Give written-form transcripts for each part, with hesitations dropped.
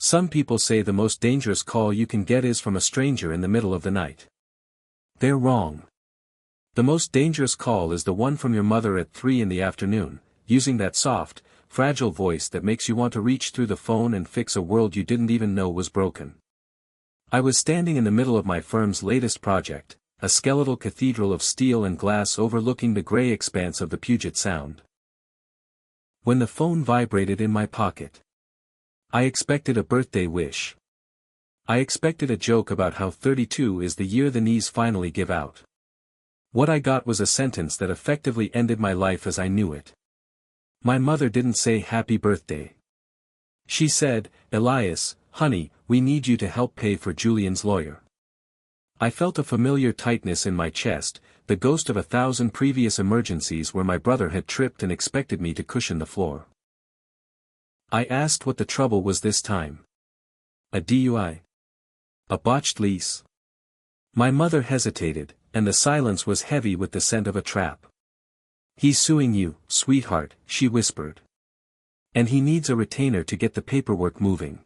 Some people say the most dangerous call you can get is from a stranger in the middle of the night. They're wrong. The most dangerous call is the one from your mother at 3 in the afternoon, using that soft, fragile voice that makes you want to reach through the phone and fix a world you didn't even know was broken. I was standing in the middle of my firm's latest project, a skeletal cathedral of steel and glass overlooking the gray expanse of the Puget Sound, when the phone vibrated in my pocket. I expected a birthday wish. I expected a joke about how 32 is the year the knees finally give out. What I got was a sentence that effectively ended my life as I knew it. My mother didn't say happy birthday. She said, "Elias, honey, we need you to help pay for Julian's lawyer." I felt a familiar tightness in my chest, the ghost of 1,000 previous emergencies where my brother had tripped and expected me to cushion the floor. I asked what the trouble was this time. A DUI? A botched lease? My mother hesitated, and the silence was heavy with the scent of a trap. "He's suing you, sweetheart," she whispered. "And he needs a retainer to get the paperwork moving.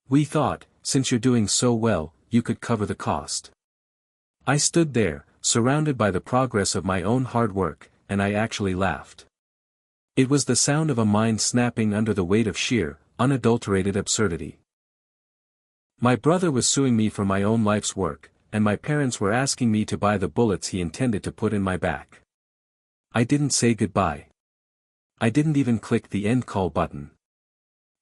We thought, since you're doing so well, you could cover the cost." I stood there, surrounded by the progress of my own hard work, and I actually laughed. It was the sound of a mind snapping under the weight of sheer, unadulterated absurdity. My brother was suing me for my own life's work, and my parents were asking me to buy the bullets he intended to put in my back. I didn't say goodbye. I didn't even click the end call button.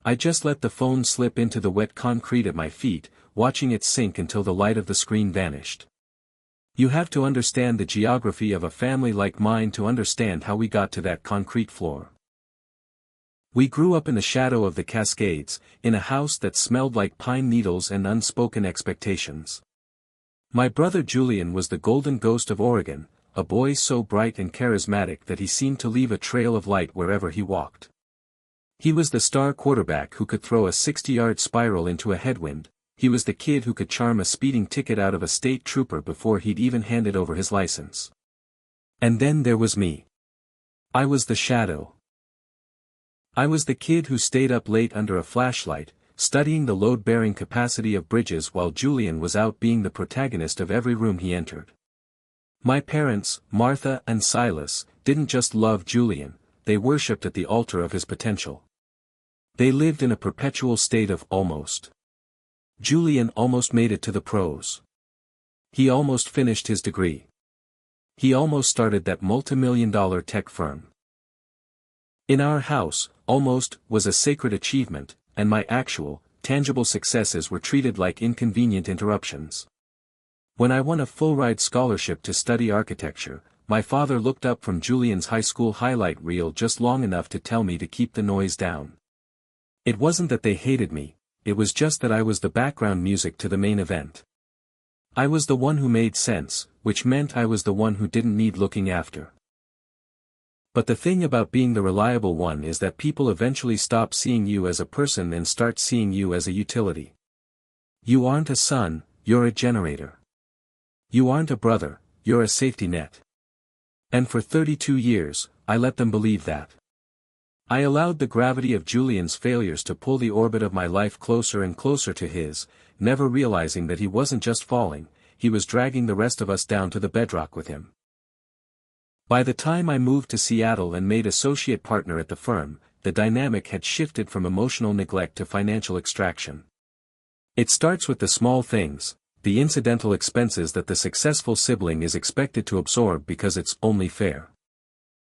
I just let the phone slip into the wet concrete at my feet, watching it sink until the light of the screen vanished. You have to understand the geography of a family like mine to understand how we got to that concrete floor. We grew up in the shadow of the Cascades, in a house that smelled like pine needles and unspoken expectations. My brother Julian was the golden ghost of Oregon, a boy so bright and charismatic that he seemed to leave a trail of light wherever he walked. He was the star quarterback who could throw a 60-yard spiral into a headwind. He was the kid who could charm a speeding ticket out of a state trooper before he'd even handed over his license. And then there was me. I was the shadow. I was the kid who stayed up late under a flashlight, studying the load-bearing capacity of bridges while Julian was out being the protagonist of every room he entered. My parents, Martha and Silas, didn't just love Julian, they worshipped at the altar of his potential. They lived in a perpetual state of almost. Julian almost made it to the pros. He almost finished his degree. He almost started that multimillion-dollar tech firm. In our house, almost was a sacred achievement, and my actual, tangible successes were treated like inconvenient interruptions. When I won a full-ride scholarship to study architecture, my father looked up from Julian's high school highlight reel just long enough to tell me to keep the noise down. It wasn't that they hated me, it was just that I was the background music to the main event. I was the one who made sense, which meant I was the one who didn't need looking after. But the thing about being the reliable one is that people eventually stop seeing you as a person and start seeing you as a utility. You aren't a son, you're a generator. You aren't a brother, you're a safety net. And for 32 years, I let them believe that. I allowed the gravity of Julian's failures to pull the orbit of my life closer and closer to his, never realizing that he wasn't just falling, he was dragging the rest of us down to the bedrock with him. By the time I moved to Seattle and made associate partner at the firm, the dynamic had shifted from emotional neglect to financial extraction. It starts with the small things, the incidental expenses that the successful sibling is expected to absorb because it's only fair.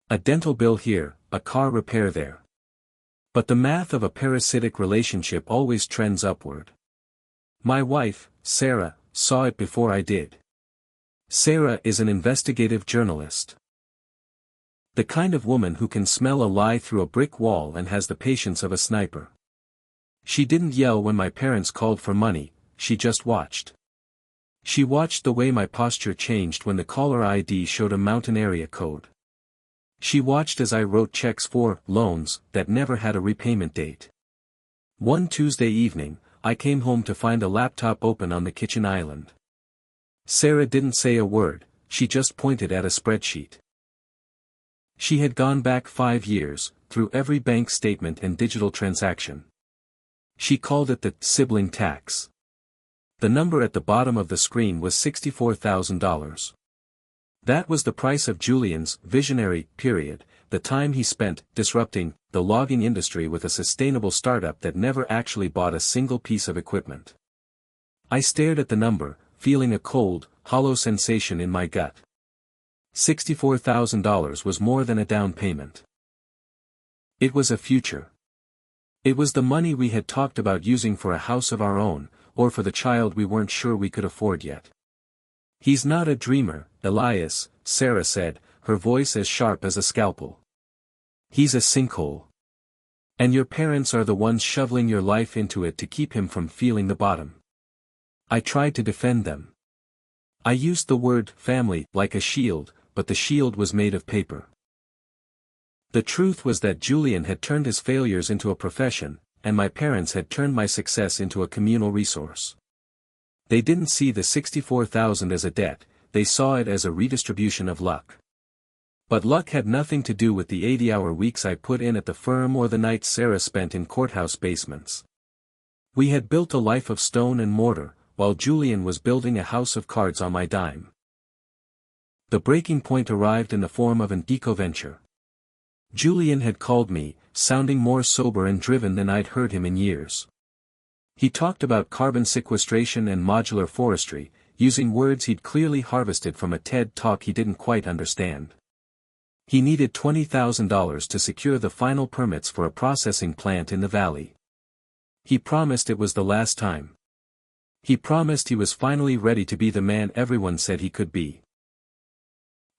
A dental bill here, a car repair there. But the math of a parasitic relationship always trends upward. My wife, Sarah, saw it before I did. Sarah is an investigative journalist. The kind of woman who can smell a lie through a brick wall and has the patience of a sniper. She didn't yell when my parents called for money, she just watched. She watched the way my posture changed when the caller ID showed a mountain area code. She watched as I wrote checks for loans that never had a repayment date. One Tuesday evening, I came home to find a laptop open on the kitchen island. Sarah didn't say a word, she just pointed at a spreadsheet. She had gone back 5 years, through every bank statement and digital transaction. She called it the sibling tax. The number at the bottom of the screen was $64,000. That was the price of Julian's visionary period, the time he spent disrupting the logging industry with a sustainable startup that never actually bought a single piece of equipment. I stared at the number, feeling a cold, hollow sensation in my gut. $64,000 was more than a down payment. It was a future. It was the money we had talked about using for a house of our own, or for the child we weren't sure we could afford yet. "He's not a dreamer, Elias," Sarah said, her voice as sharp as a scalpel. "He's a sinkhole. And your parents are the ones shoveling your life into it to keep him from feeling the bottom." I tried to defend them. I used the word family like a shield, but the shield was made of paper. The truth was that Julian had turned his failures into a profession, and my parents had turned my success into a communal resource. They didn't see the $64,000 as a debt, they saw it as a redistribution of luck. But luck had nothing to do with the 80-hour weeks I put in at the firm or the nights Sarah spent in courthouse basements. We had built a life of stone and mortar, while Julian was building a house of cards on my dime. The breaking point arrived in the form of an eco-venture. Julian had called me, sounding more sober and driven than I'd heard him in years. He talked about carbon sequestration and modular forestry, using words he'd clearly harvested from a TED talk he didn't quite understand. He needed $20,000 to secure the final permits for a processing plant in the valley. He promised it was the last time. He promised he was finally ready to be the man everyone said he could be.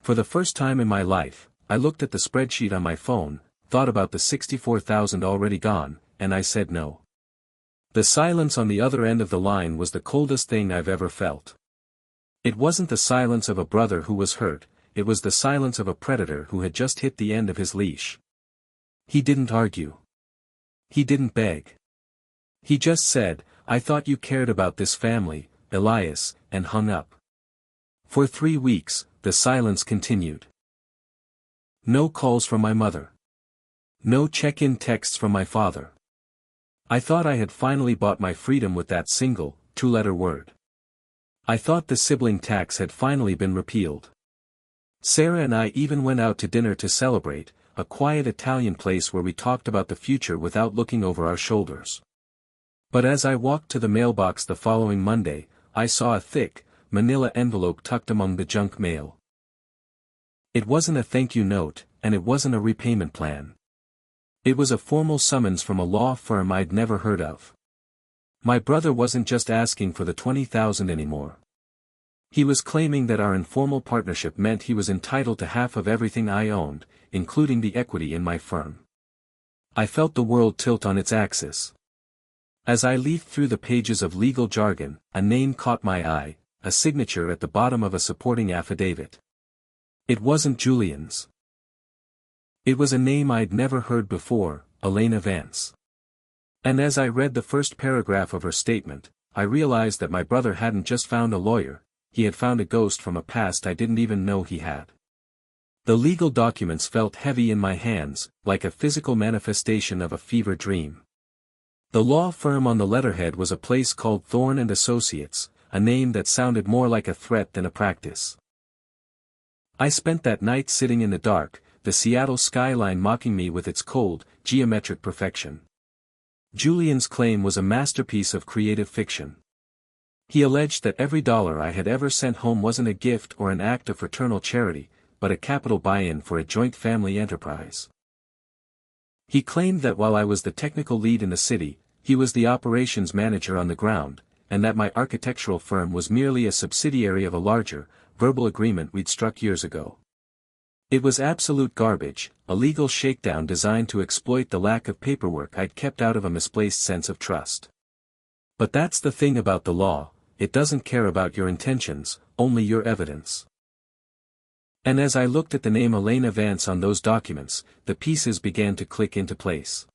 For the first time in my life, I looked at the spreadsheet on my phone, thought about the $64,000 already gone, and I said no. The silence on the other end of the line was the coldest thing I've ever felt. It wasn't the silence of a brother who was hurt, it was the silence of a predator who had just hit the end of his leash. He didn't argue. He didn't beg. He just said, "I thought you cared about this family, Elias," and hung up. For 3 weeks, the silence continued. No calls from my mother. No check-in texts from my father. I thought I had finally bought my freedom with that single, 2-letter word. I thought the sibling tax had finally been repealed. Sarah and I even went out to dinner to celebrate, a quiet Italian place where we talked about the future without looking over our shoulders. But as I walked to the mailbox the following Monday, I saw a thick, manila envelope tucked among the junk mail. It wasn't a thank you note, and it wasn't a repayment plan. It was a formal summons from a law firm I'd never heard of. My brother wasn't just asking for the $20,000 anymore. He was claiming that our informal partnership meant he was entitled to half of everything I owned, including the equity in my firm. I felt the world tilt on its axis. As I leafed through the pages of legal jargon, a name caught my eye, a signature at the bottom of a supporting affidavit. It wasn't Julian's. It was a name I'd never heard before, Elena Vance. And as I read the first paragraph of her statement, I realized that my brother hadn't just found a lawyer, he had found a ghost from a past I didn't even know he had. The legal documents felt heavy in my hands, like a physical manifestation of a fever dream. The law firm on the letterhead was a place called Thorne and Associates, a name that sounded more like a threat than a practice. I spent that night sitting in the dark, the Seattle skyline mocking me with its cold, geometric perfection. Julian's claim was a masterpiece of creative fiction. He alleged that every dollar I had ever sent home wasn't a gift or an act of fraternal charity, but a capital buy-in for a joint family enterprise. He claimed that while I was the technical lead in the city, he was the operations manager on the ground, and that my architectural firm was merely a subsidiary of a larger, verbal agreement we'd struck years ago. It was absolute garbage, a legal shakedown designed to exploit the lack of paperwork I'd kept out of a misplaced sense of trust. But that's the thing about the law, it doesn't care about your intentions, only your evidence. And as I looked at the name Elena Vance on those documents, the pieces began to click into place.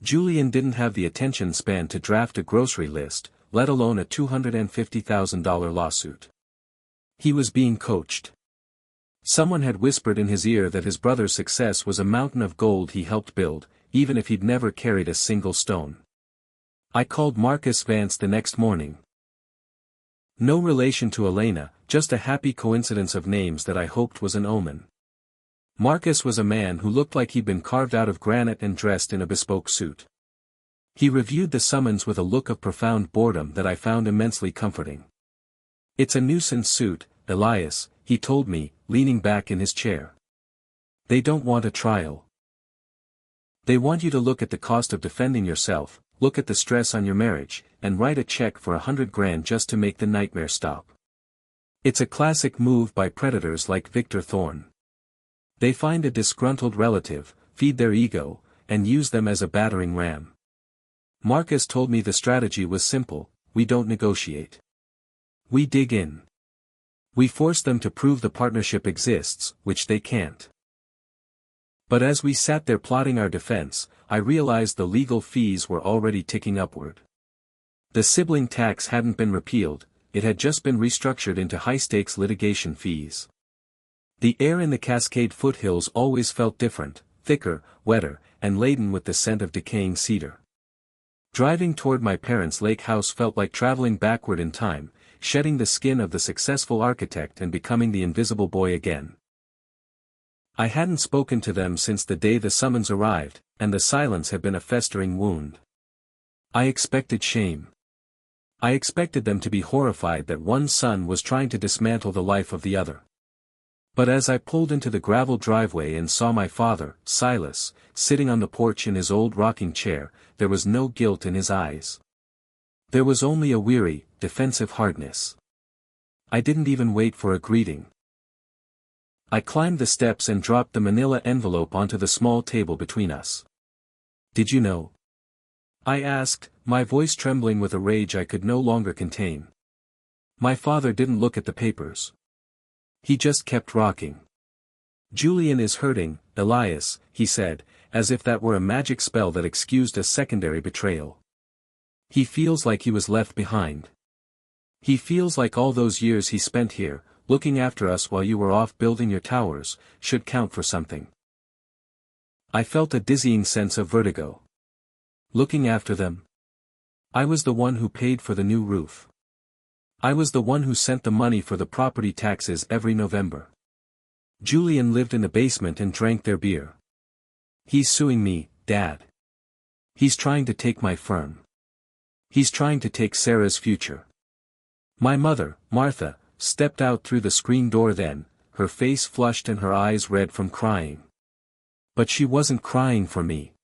Julian didn't have the attention span to draft a grocery list, let alone a $250,000 lawsuit. He was being coached. Someone had whispered in his ear that his brother's success was a mountain of gold he helped build, even if he'd never carried a single stone. I called Marcus Vance the next morning. No relation to Elena, just a happy coincidence of names that I hoped was an omen. Marcus was a man who looked like he'd been carved out of granite and dressed in a bespoke suit. He reviewed the summons with a look of profound boredom that I found immensely comforting. "It's a nuisance suit, Elias," he told me, leaning back in his chair. "They don't want a trial. They want you to look at the cost of defending yourself, look at the stress on your marriage, and write a check for $100,000 just to make the nightmare stop. It's a classic move by predators like Victor Thorne. They find a disgruntled relative, feed their ego, and use them as a battering ram. Marcus told me the strategy was simple: we don't negotiate. We dig in. We force them to prove the partnership exists, which they can't." But as we sat there plotting our defense, I realized the legal fees were already ticking upward. The sibling tax hadn't been repealed, it had just been restructured into high-stakes litigation fees. The air in the Cascade foothills always felt different, thicker, wetter, and laden with the scent of decaying cedar. Driving toward my parents' lake house felt like traveling backward in time, shedding the skin of the successful architect and becoming the invisible boy again. I hadn't spoken to them since the day the summons arrived, and the silence had been a festering wound. I expected shame. I expected them to be horrified that one son was trying to dismantle the life of the other. But as I pulled into the gravel driveway and saw my father, Silas, sitting on the porch in his old rocking chair, there was no guilt in his eyes. There was only a weary, defensive hardness. I didn't even wait for a greeting. I climbed the steps and dropped the manila envelope onto the small table between us. "Did you know?" I asked, my voice trembling with a rage I could no longer contain. My father didn't look at the papers. He just kept rocking. "Julian is hurting, Elias," he said, as if that were a magic spell that excused a secondary betrayal. "He feels like he was left behind. He feels like all those years he spent here, looking after us while you were off building your towers, should count for something." I felt a dizzying sense of vertigo. Looking after them? I was the one who paid for the new roof. I was the one who sent the money for the property taxes every November. Julian lived in the basement and drank their beer. "He's suing me, Dad. He's trying to take my firm. He's trying to take Sarah's future." My mother, Martha, stepped out through the screen door then, her face flushed and her eyes red from crying. But she wasn't crying for me.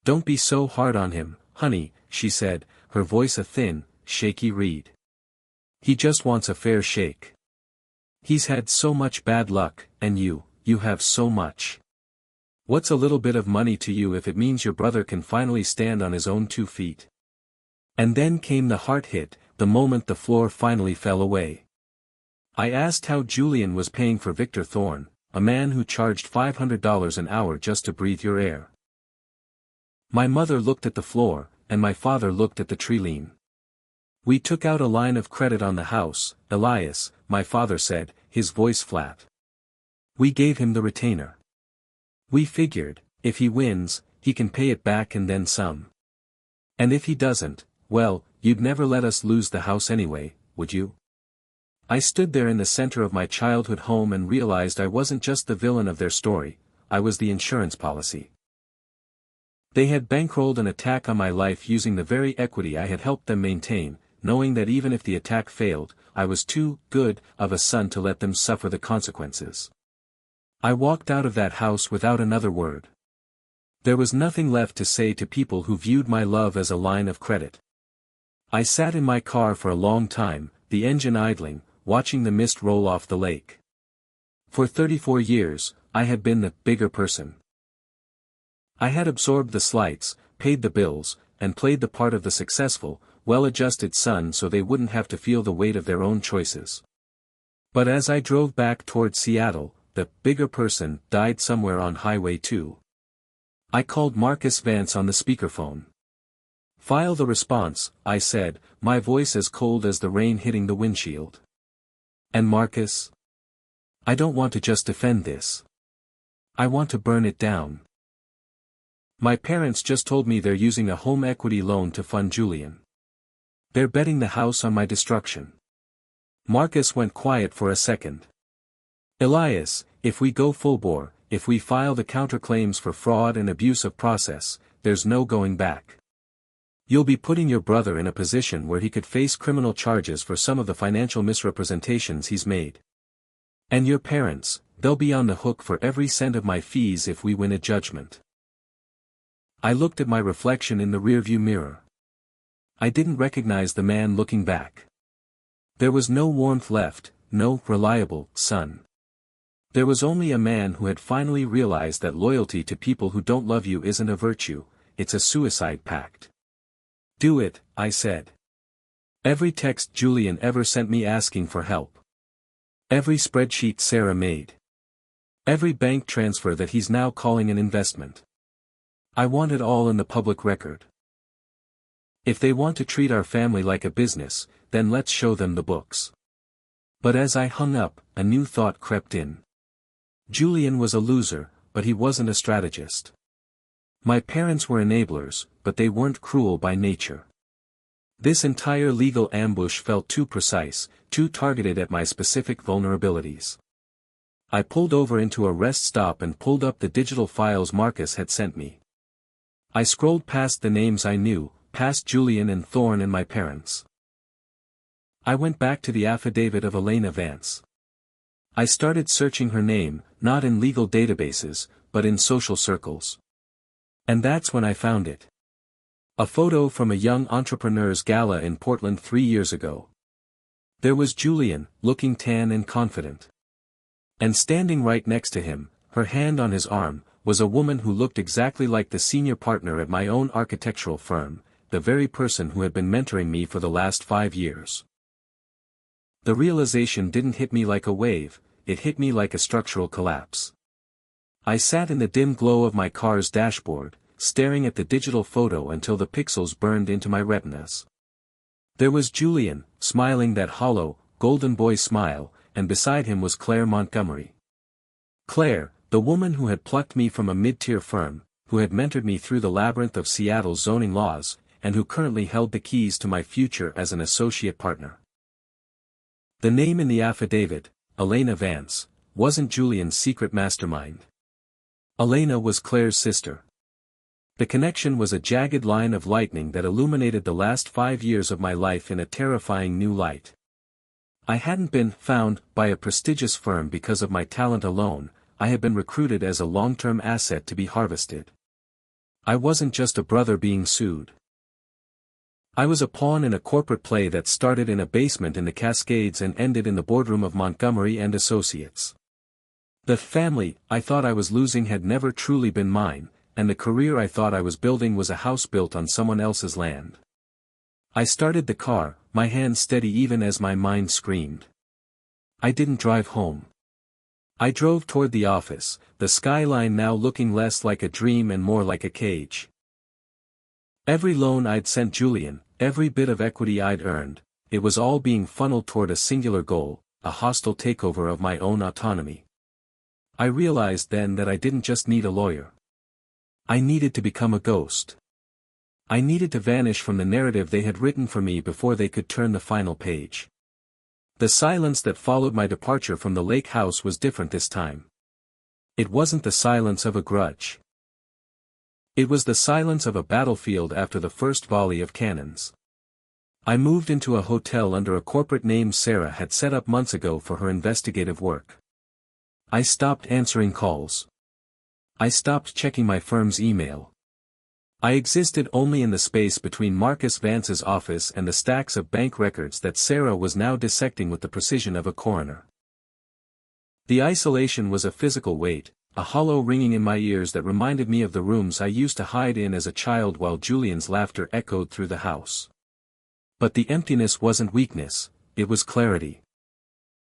"Don't be so hard on him, honey," she said, her voice a thin, shaky reed. "He just wants a fair shake. He's had so much bad luck, and you have so much. What's a little bit of money to you if it means your brother can finally stand on his own 2 feet?" And then came the heart hit, the moment the floor finally fell away. I asked how Julian was paying for Victor Thorne, a man who charged $500 an hour just to breathe your air. My mother looked at the floor, and my father looked at the tree-line. "We took out a line of credit on the house, Elias," my father said, his voice flat. "We gave him the retainer. We figured, if he wins, he can pay it back and then some. And if he doesn't, well, you'd never let us lose the house anyway, would you?" I stood there in the center of my childhood home and realized I wasn't just the villain of their story, I was the insurance policy. They had bankrolled an attack on my life using the very equity I had helped them maintain, knowing that even if the attack failed, I was too good of a son to let them suffer the consequences. I walked out of that house without another word. There was nothing left to say to people who viewed my love as a line of credit. I sat in my car for a long time, the engine idling, watching the mist roll off the lake. For 34 years, I had been the bigger person. I had absorbed the slights, paid the bills, and played the part of the successful, well-adjusted son so they wouldn't have to feel the weight of their own choices. But as I drove back toward Seattle, the bigger person died somewhere on Highway 2. I called Marcus Vance on the speakerphone. "File the response," I said, my voice as cold as the rain hitting the windshield. "And Marcus? I don't want to just defend this. I want to burn it down." My parents just told me they're using a home equity loan to fund Julian. They're betting the house on my destruction. Marcus went quiet for a second. Elias, if we go full bore, if we file the counterclaims for fraud and abuse of process, there's no going back. You'll be putting your brother in a position where he could face criminal charges for some of the financial misrepresentations he's made. And your parents, they'll be on the hook for every cent of my fees if we win a judgment. I looked at my reflection in the rearview mirror. I didn't recognize the man looking back. There was no warmth left, no reliable sun. There was only a man who had finally realized that loyalty to people who don't love you isn't a virtue, it's a suicide pact. Do it, I said. Every text Julian ever sent me asking for help. Every spreadsheet Sarah made. Every bank transfer that he's now calling an investment. I want it all in the public record. If they want to treat our family like a business, then let's show them the books. But as I hung up, a new thought crept in. Julian was a loser, but he wasn't a strategist. My parents were enablers, but they weren't cruel by nature. This entire legal ambush felt too precise, too targeted at my specific vulnerabilities. I pulled over into a rest stop and pulled up the digital files Marcus had sent me. I scrolled past the names I knew, past Julian and Thorne and my parents. I went back to the affidavit of Elena Vance. I started searching her name, not in legal databases, but in social circles. And that's when I found it. A photo from a young entrepreneur's gala in Portland 3 years ago. There was Julian, looking tan and confident. And standing right next to him, her hand on his arm, was a woman who looked exactly like the senior partner at my own architectural firm, the very person who had been mentoring me for the last 5 years. The realization didn't hit me like a wave, it hit me like a structural collapse. I sat in the dim glow of my car's dashboard, staring at the digital photo until the pixels burned into my retinas. There was Julian, smiling that hollow, golden boy smile, and beside him was Claire Montgomery. Claire, the woman who had plucked me from a mid-tier firm, who had mentored me through the labyrinth of Seattle's zoning laws, and who currently held the keys to my future as an associate partner. The name in the affidavit, Elena Vance, wasn't Julian's secret mastermind. Elena was Claire's sister. The connection was a jagged line of lightning that illuminated the last 5 years of my life in a terrifying new light. I hadn't been found by a prestigious firm because of my talent alone, I had been recruited as a long-term asset to be harvested. I wasn't just a brother being sued. I was a pawn in a corporate play that started in a basement in the Cascades and ended in the boardroom of Montgomery and Associates. The family I thought I was losing had never truly been mine, and the career I thought I was building was a house built on someone else's land. I started the car, my hands steady even as my mind screamed. I didn't drive home. I drove toward the office, the skyline now looking less like a dream and more like a cage. Every loan I'd sent Julian, every bit of equity I'd earned, it was all being funneled toward a singular goal, a hostile takeover of my own autonomy. I realized then that I didn't just need a lawyer. I needed to become a ghost. I needed to vanish from the narrative they had written for me before they could turn the final page. The silence that followed my departure from the lake house was different this time. It wasn't the silence of a grudge. It was the silence of a battlefield after the first volley of cannons. I moved into a hotel under a corporate name Sarah had set up months ago for her investigative work. I stopped answering calls. I stopped checking my firm's email. I existed only in the space between Marcus Vance's office and the stacks of bank records that Sarah was now dissecting with the precision of a coroner. The isolation was a physical weight, a hollow ringing in my ears that reminded me of the rooms I used to hide in as a child while Julian's laughter echoed through the house. But the emptiness wasn't weakness, it was clarity.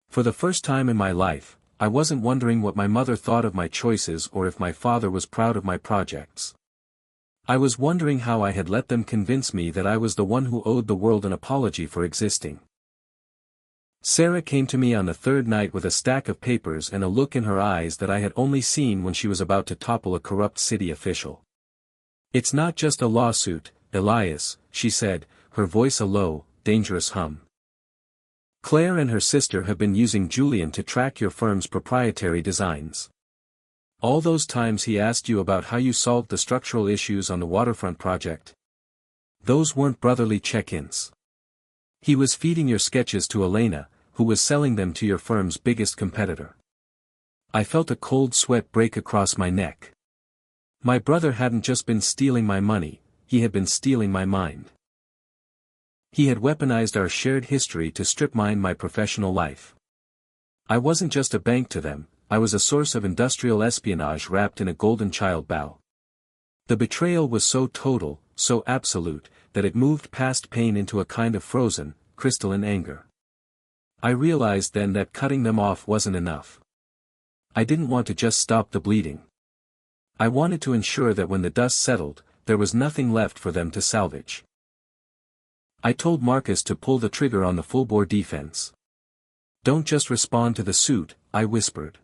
For the first time in my life, I wasn't wondering what my mother thought of my choices or if my father was proud of my projects. I was wondering how I had let them convince me that I was the one who owed the world an apology for existing. Sarah came to me on the third night with a stack of papers and a look in her eyes that I had only seen when she was about to topple a corrupt city official. It's not just a lawsuit, Elias, she said, her voice a low, dangerous hum. Claire and her sister have been using Julian to track your firm's proprietary designs. All those times he asked you about how you solved the structural issues on the waterfront project. Those weren't brotherly check-ins. He was feeding your sketches to Elena, who was selling them to your firm's biggest competitor. I felt a cold sweat break across my neck. My brother hadn't just been stealing my money, he had been stealing my mind. He had weaponized our shared history to strip mine my professional life. I wasn't just a bank to them, I was a source of industrial espionage wrapped in a golden child bow. The betrayal was so total, so absolute, that it moved past pain into a kind of frozen, crystalline anger. I realized then that cutting them off wasn't enough. I didn't want to just stop the bleeding. I wanted to ensure that when the dust settled, there was nothing left for them to salvage. I told Marcus to pull the trigger on the full-bore defense. Don't just respond to the suit, I whispered.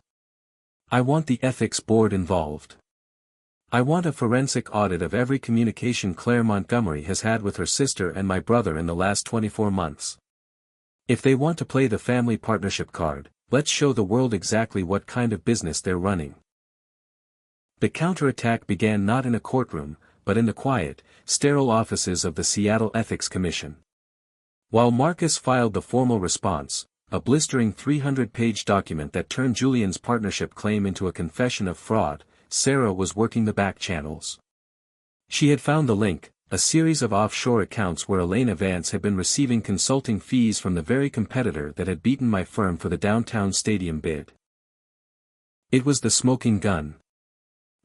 I want the ethics board involved. I want a forensic audit of every communication Claire Montgomery has had with her sister and my brother in the last 24 months. If they want to play the family partnership card, let's show the world exactly what kind of business they're running. The counterattack began not in a courtroom, but in the quiet, sterile offices of the Seattle Ethics Commission. While Marcus filed the formal response, a blistering 300-page document that turned Julian's partnership claim into a confession of fraud, Sarah was working the back channels. She had found the link, a series of offshore accounts where Elena Vance had been receiving consulting fees from the very competitor that had beaten my firm for the downtown stadium bid. It was the smoking gun.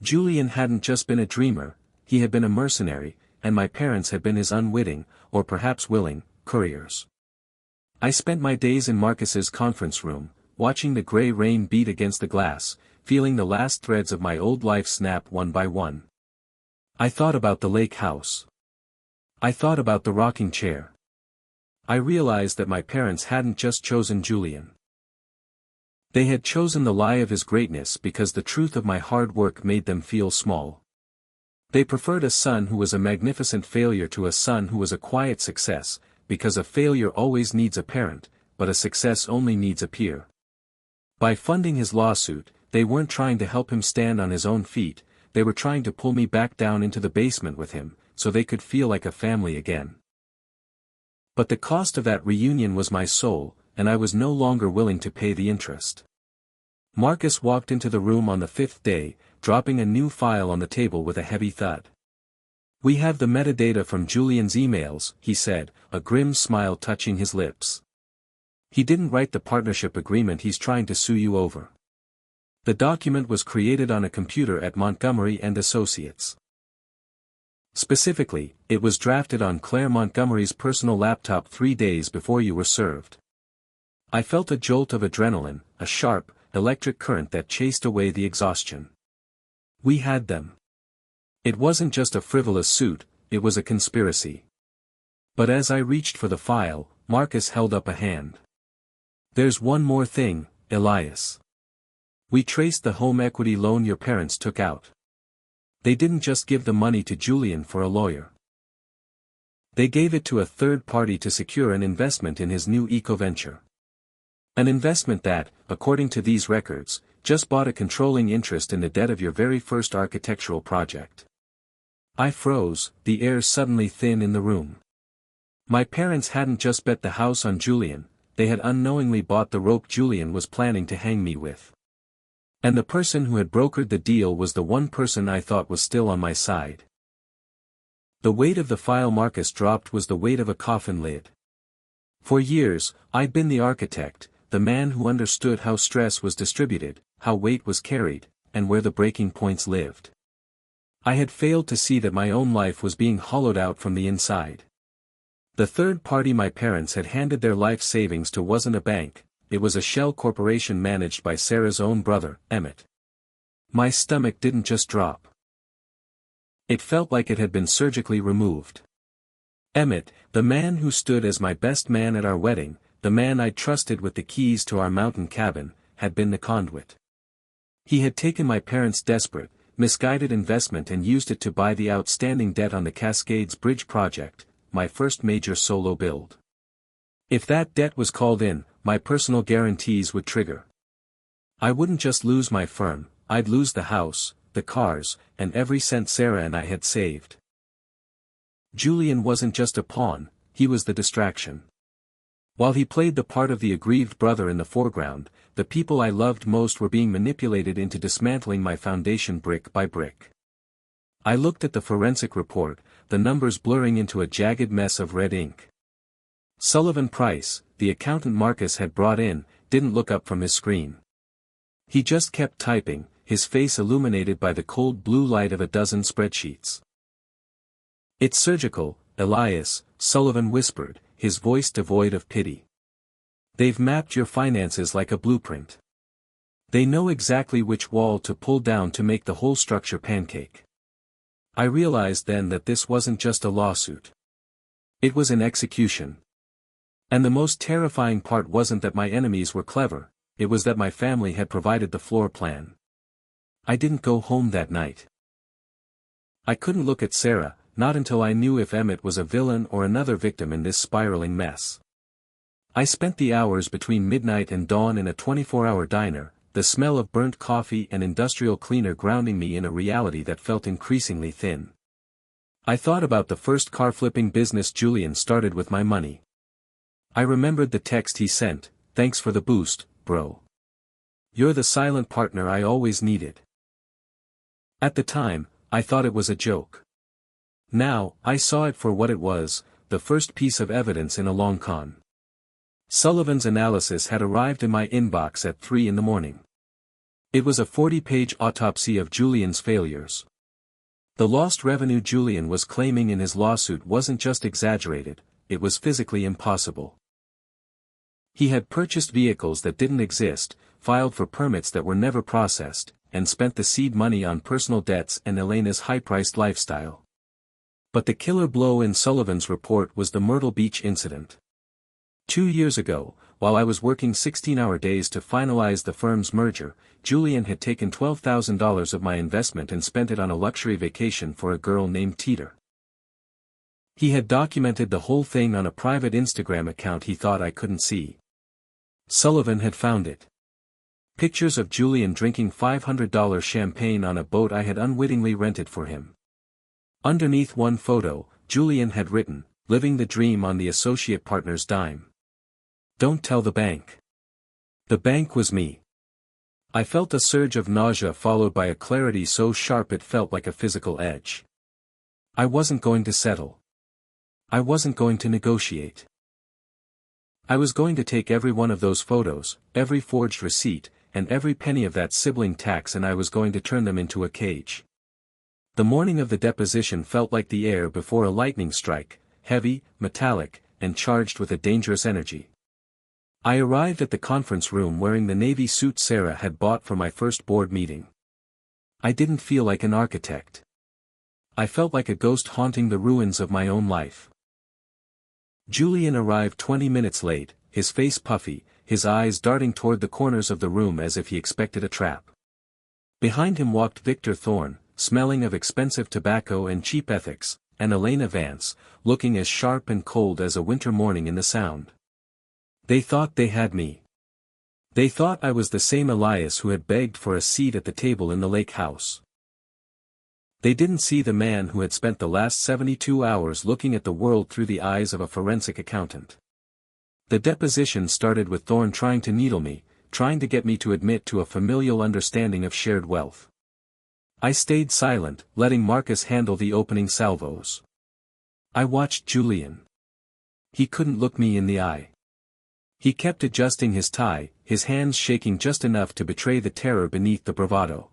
Julian hadn't just been a dreamer, he had been a mercenary, and my parents had been his unwitting, or perhaps willing, couriers. I spent my days in Marcus's conference room, watching the gray rain beat against the glass, feeling the last threads of my old life snap one by one. I thought about the lake house. I thought about the rocking chair. I realized that my parents hadn't just chosen Julian. They had chosen the lie of his greatness because the truth of my hard work made them feel small. They preferred a son who was a magnificent failure to a son who was a quiet success, because a failure always needs a parent, but a success only needs a peer. By funding his lawsuit, they weren't trying to help him stand on his own feet, they were trying to pull me back down into the basement with him, so they could feel like a family again. But the cost of that reunion was my soul, and I was no longer willing to pay the interest. Marcus walked into the room on the 5th day, dropping a new file on the table with a heavy thud. We have the metadata from Julian's emails, he said, a grim smile touching his lips. He didn't write the partnership agreement he's trying to sue you over. The document was created on a computer at Montgomery and Associates. Specifically, it was drafted on Claire Montgomery's personal laptop 3 days before you were served. I felt a jolt of adrenaline, a sharp, electric current that chased away the exhaustion. We had them. It wasn't just a frivolous suit, it was a conspiracy. But as I reached for the file, Marcus held up a hand. There's one more thing, Elias. We traced the home equity loan your parents took out. They didn't just give the money to Julian for a lawyer. They gave it to a third party to secure an investment in his new eco-venture. An investment that, according to these records, just bought a controlling interest in the debt of your very first architectural project. I froze, the air suddenly thin in the room. My parents hadn't just bet the house on Julian, they had unknowingly bought the rope Julian was planning to hang me with. And the person who had brokered the deal was the one person I thought was still on my side. The weight of the file Marcus dropped was the weight of a coffin lid. For years, I'd been the architect, the man who understood how stress was distributed, how weight was carried, and where the breaking points lived. I had failed to see that my own life was being hollowed out from the inside. The third party my parents had handed their life savings to wasn't a bank, it was a shell corporation managed by Sarah's own brother, Emmett. My stomach didn't just drop. It felt like it had been surgically removed. Emmett, the man who stood as my best man at our wedding, the man I trusted with the keys to our mountain cabin, had been the conduit. He had taken my parents' desperate, misguided investment and used it to buy the outstanding debt on the Cascades Bridge project, my first major solo build. If that debt was called in, my personal guarantees would trigger. I wouldn't just lose my firm, I'd lose the house, the cars, and every cent Sarah and I had saved. Julian wasn't just a pawn, he was the distraction. While he played the part of the aggrieved brother in the foreground, the people I loved most were being manipulated into dismantling my foundation brick by brick. I looked at the forensic report, the numbers blurring into a jagged mess of red ink. Sullivan Price, the accountant Marcus had brought in, didn't look up from his screen. He just kept typing, his face illuminated by the cold blue light of a dozen spreadsheets. "It's surgical, Elias," Sullivan whispered, his voice devoid of pity. "They've mapped your finances like a blueprint. They know exactly which wall to pull down to make the whole structure pancake." I realized then that this wasn't just a lawsuit. It was an execution. And the most terrifying part wasn't that my enemies were clever, it was that my family had provided the floor plan. I didn't go home that night. I couldn't look at Sarah, not until I knew if Emmett was a villain or another victim in this spiraling mess. I spent the hours between midnight and dawn in a 24-hour diner, the smell of burnt coffee and industrial cleaner grounding me in a reality that felt increasingly thin. I thought about the first car-flipping business Julian started with my money. I remembered the text he sent, "Thanks for the boost, bro. You're the silent partner I always needed." At the time, I thought it was a joke. Now, I saw it for what it was, the first piece of evidence in a long con. Sullivan's analysis had arrived in my inbox at 3 in the morning. It was a 40-page autopsy of Julian's failures. The lost revenue Julian was claiming in his lawsuit wasn't just exaggerated, it was physically impossible. He had purchased vehicles that didn't exist, filed for permits that were never processed, and spent the seed money on personal debts and Elena's high-priced lifestyle. But the killer blow in Sullivan's report was the Myrtle Beach incident. 2 years ago, while I was working 16-hour days to finalize the firm's merger, Julian had taken $12,000 of my investment and spent it on a luxury vacation for a girl named Teeter. He had documented the whole thing on a private Instagram account he thought I couldn't see. Sullivan had found it. Pictures of Julian drinking $500 champagne on a boat I had unwittingly rented for him. Underneath one photo, Julian had written, "Living the dream on the associate partner's dime. Don't tell the bank." The bank was me. I felt a surge of nausea followed by a clarity so sharp it felt like a physical edge. I wasn't going to settle. I wasn't going to negotiate. I was going to take every one of those photos, every forged receipt, and every penny of that sibling tax, and I was going to turn them into a cage. The morning of the deposition felt like the air before a lightning strike, heavy, metallic, and charged with a dangerous energy. I arrived at the conference room wearing the navy suit Sarah had bought for my first board meeting. I didn't feel like an architect. I felt like a ghost haunting the ruins of my own life. Julian arrived 20 minutes late, his face puffy, his eyes darting toward the corners of the room as if he expected a trap. Behind him walked Victor Thorne, smelling of expensive tobacco and cheap ethics, and Elena Vance, looking as sharp and cold as a winter morning in the Sound. They thought they had me. They thought I was the same Elias who had begged for a seat at the table in the lake house. They didn't see the man who had spent the last 72 hours looking at the world through the eyes of a forensic accountant. The deposition started with Thorne trying to needle me, trying to get me to admit to a familial understanding of shared wealth. I stayed silent, letting Marcus handle the opening salvos. I watched Julian. He couldn't look me in the eye. He kept adjusting his tie, his hands shaking just enough to betray the terror beneath the bravado.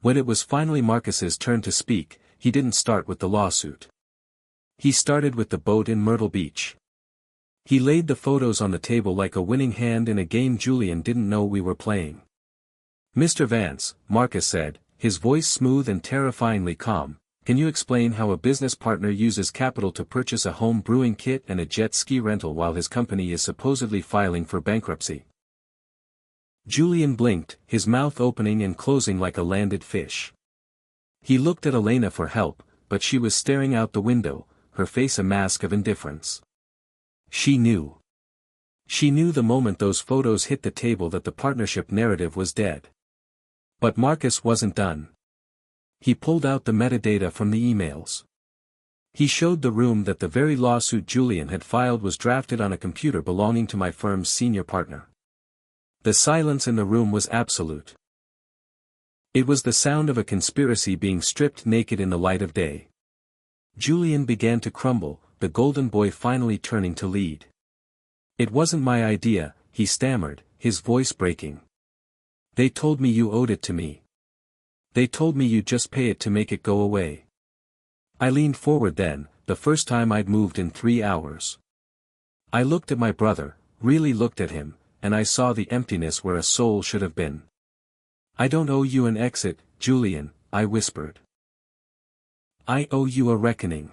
When it was finally Marcus's turn to speak, he didn't start with the lawsuit. He started with the boat in Myrtle Beach. He laid the photos on the table like a winning hand in a game Julian didn't know we were playing. "Mr. Vance," Marcus said, his voice smooth and terrifyingly calm, "can you explain how a business partner uses capital to purchase a home brewing kit and a jet ski rental while his company is supposedly filing for bankruptcy?" Julian blinked, his mouth opening and closing like a landed fish. He looked at Elena for help, but she was staring out the window, her face a mask of indifference. She knew. She knew the moment those photos hit the table that the partnership narrative was dead. But Marcus wasn't done. He pulled out the metadata from the emails. He showed the room that the very lawsuit Julian had filed was drafted on a computer belonging to my firm's senior partner. The silence in the room was absolute. It was the sound of a conspiracy being stripped naked in the light of day. Julian began to crumble, the golden boy finally turning to lead. "It wasn't my idea," he stammered, his voice breaking. "They told me you owed it to me. They told me you'd just pay it to make it go away." I leaned forward then, the first time I'd moved in 3 hours. I looked at my brother, really looked at him, and I saw the emptiness where a soul should have been. "I don't owe you an exit, Julian," I whispered. "I owe you a reckoning."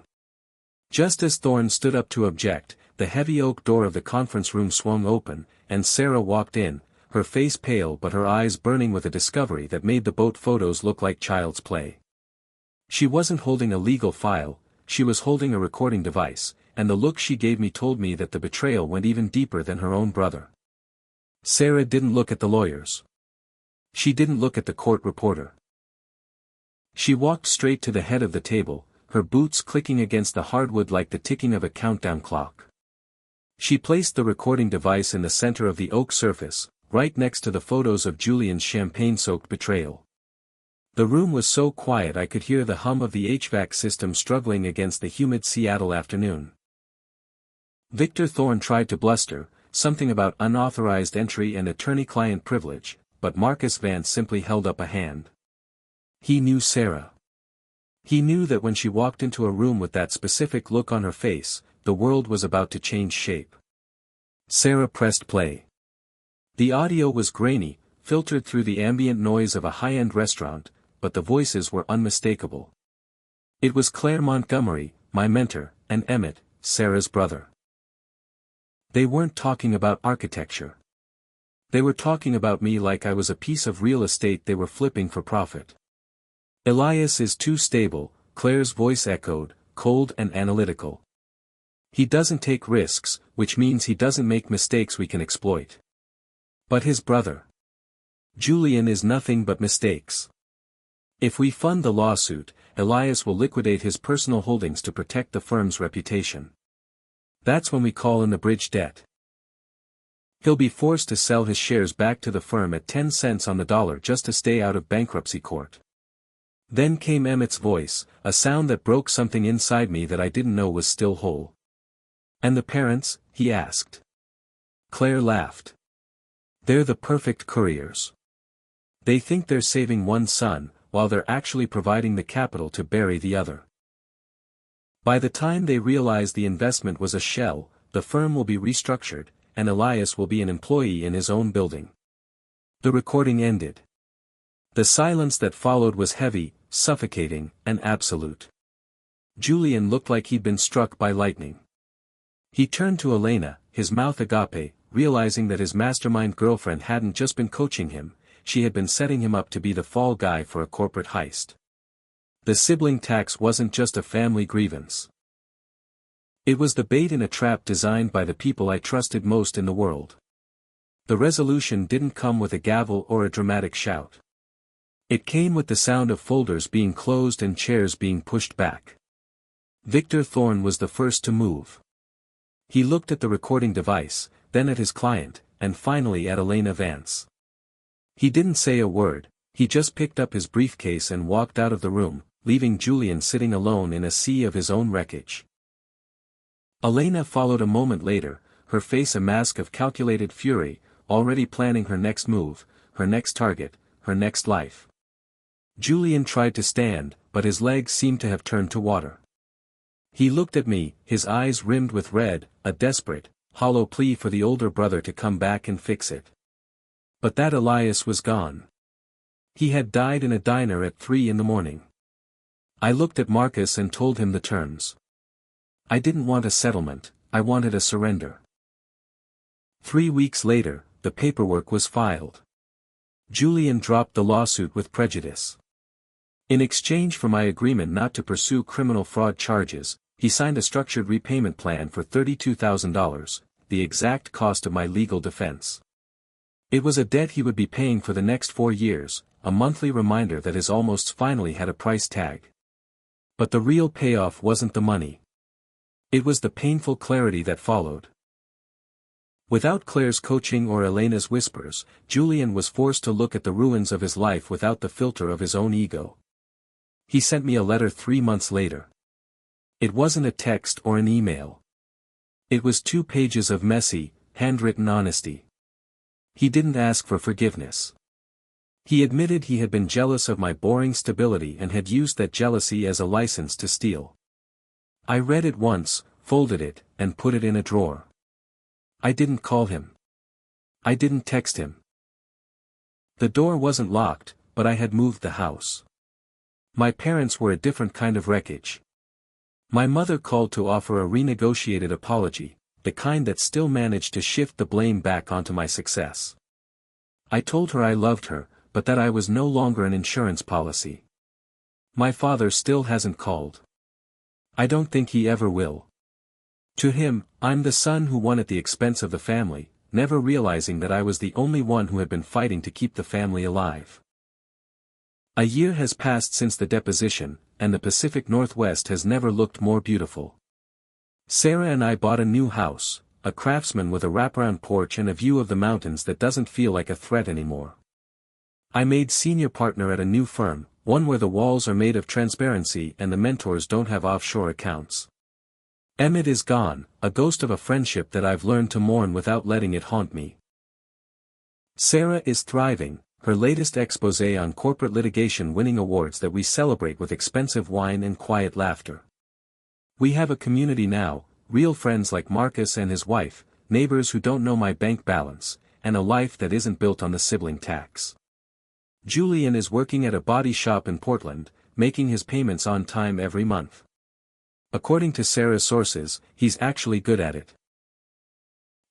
Just as Thorne stood up to object, the heavy oak door of the conference room swung open, and Sarah walked in, her face pale but her eyes burning with a discovery that made the boat photos look like child's play. She wasn't holding a legal file, she was holding a recording device, and the look she gave me told me that the betrayal went even deeper than her own brother. Sarah didn't look at the lawyers. She didn't look at the court reporter. She walked straight to the head of the table, her boots clicking against the hardwood like the ticking of a countdown clock. She placed the recording device in the center of the oak surface, right next to the photos of Julian's champagne-soaked betrayal. The room was so quiet I could hear the hum of the HVAC system struggling against the humid Seattle afternoon. Victor Thorne tried to bluster, something about unauthorized entry and attorney-client privilege, but Marcus Vance simply held up a hand. He knew Sarah. He knew that when she walked into a room with that specific look on her face, the world was about to change shape. Sarah pressed play. The audio was grainy, filtered through the ambient noise of a high-end restaurant, but the voices were unmistakable. It was Claire Montgomery, my mentor, and Emmett, Sarah's brother. They weren't talking about architecture. They were talking about me like I was a piece of real estate they were flipping for profit. "Elias is too stable," Claire's voice echoed, cold and analytical. "He doesn't take risks, which means he doesn't make mistakes we can exploit. But his brother, Julian, is nothing but mistakes. If we fund the lawsuit, Elias will liquidate his personal holdings to protect the firm's reputation. That's when we call in the bridge debt. He'll be forced to sell his shares back to the firm at 10 cents on the dollar just to stay out of bankruptcy court." Then came Emmett's voice, a sound that broke something inside me that I didn't know was still whole. "And the parents?" he asked. Claire laughed. "They're the perfect couriers. They think they're saving one son, while they're actually providing the capital to bury the other. By the time they realize the investment was a shell, the firm will be restructured, and Elias will be an employee in his own building." The recording ended. The silence that followed was heavy, suffocating, and absolute. Julian looked like he'd been struck by lightning. He turned to Elena, his mouth agape, realizing that his mastermind girlfriend hadn't just been coaching him, she had been setting him up to be the fall guy for a corporate heist. The sibling tax wasn't just a family grievance. It was the bait in a trap designed by the people I trusted most in the world. The resolution didn't come with a gavel or a dramatic shout. It came with the sound of folders being closed and chairs being pushed back. Victor Thorne was the first to move. He looked at the recording device, then at his client, and finally at Elena Vance. He didn't say a word, he just picked up his briefcase and walked out of the room, leaving Julian sitting alone in a sea of his own wreckage. Elena followed a moment later, her face a mask of calculated fury, already planning her next move, her next target, her next life. Julian tried to stand, but his legs seemed to have turned to water. He looked at me, his eyes rimmed with red, a desperate, hollow plea for the older brother to come back and fix it. But that Elias was gone. He had died in a diner at 3 in the morning. I looked at Marcus and told him the terms. I didn't want a settlement, I wanted a surrender. 3 weeks later, the paperwork was filed. Julian dropped the lawsuit with prejudice. In exchange for my agreement not to pursue criminal fraud charges, he signed a structured repayment plan for $32,000, the exact cost of my legal defense. It was a debt he would be paying for the next 4 years, a monthly reminder that his almost finally had a price tag. But the real payoff wasn't the money. It was the painful clarity that followed. Without Claire's coaching or Elena's whispers, Julian was forced to look at the ruins of his life without the filter of his own ego. He sent me a letter 3 months later. It wasn't a text or an email. It was 2 pages of messy, handwritten honesty. He didn't ask for forgiveness. He admitted he had been jealous of my boring stability and had used that jealousy as a license to steal. I read it once, folded it, and put it in a drawer. I didn't call him. I didn't text him. The door wasn't locked, but I had moved the house. My parents were a different kind of wreckage. My mother called to offer a renegotiated apology, the kind that still managed to shift the blame back onto my success. I told her I loved her, but that I was no longer an insurance policy. My father still hasn't called. I don't think he ever will. To him, I'm the son who won at the expense of the family, never realizing that I was the only one who had been fighting to keep the family alive. A year has passed since the deposition, and the Pacific Northwest has never looked more beautiful. Sarah and I bought a new house, a craftsman with a wraparound porch and a view of the mountains that doesn't feel like a threat anymore. I made senior partner at a new firm, one where the walls are made of transparency and the mentors don't have offshore accounts. Emmett is gone, a ghost of a friendship that I've learned to mourn without letting it haunt me. Sarah is thriving, her latest exposé on corporate litigation winning awards that we celebrate with expensive wine and quiet laughter. We have a community now, real friends like Marcus and his wife, neighbors who don't know my bank balance, and a life that isn't built on the sibling tax. Julian is working at a body shop in Portland, making his payments on time every month. According to Sarah's sources, he's actually good at it.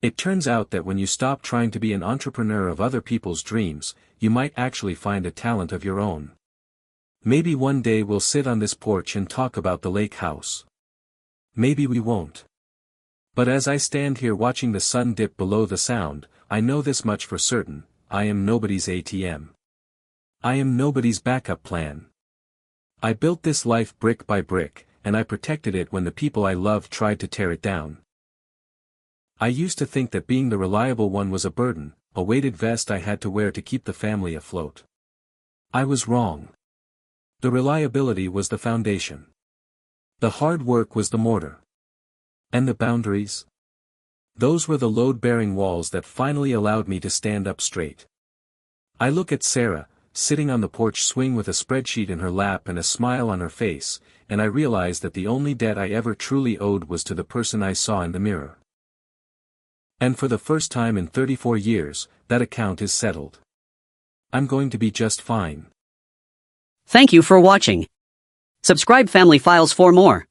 It turns out that when you stop trying to be an entrepreneur of other people's dreams, you might actually find a talent of your own. Maybe one day we'll sit on this porch and talk about the lake house. Maybe we won't. But as I stand here watching the sun dip below the sound, I know this much for certain: I am nobody's ATM. I am nobody's backup plan. I built this life brick by brick, and I protected it when the people I loved tried to tear it down. I used to think that being the reliable one was a burden, a weighted vest I had to wear to keep the family afloat. I was wrong. The reliability was the foundation. The hard work was the mortar. And the boundaries? Those were the load-bearing walls that finally allowed me to stand up straight. I look at Sarah, sitting on the porch swing with a spreadsheet in her lap and a smile on her face, and I realize that the only debt I ever truly owed was to the person I saw in the mirror. And for the first time in 34 years, that account is settled. I'm going to be just fine. Thank you for watching. Subscribe Family Files for more.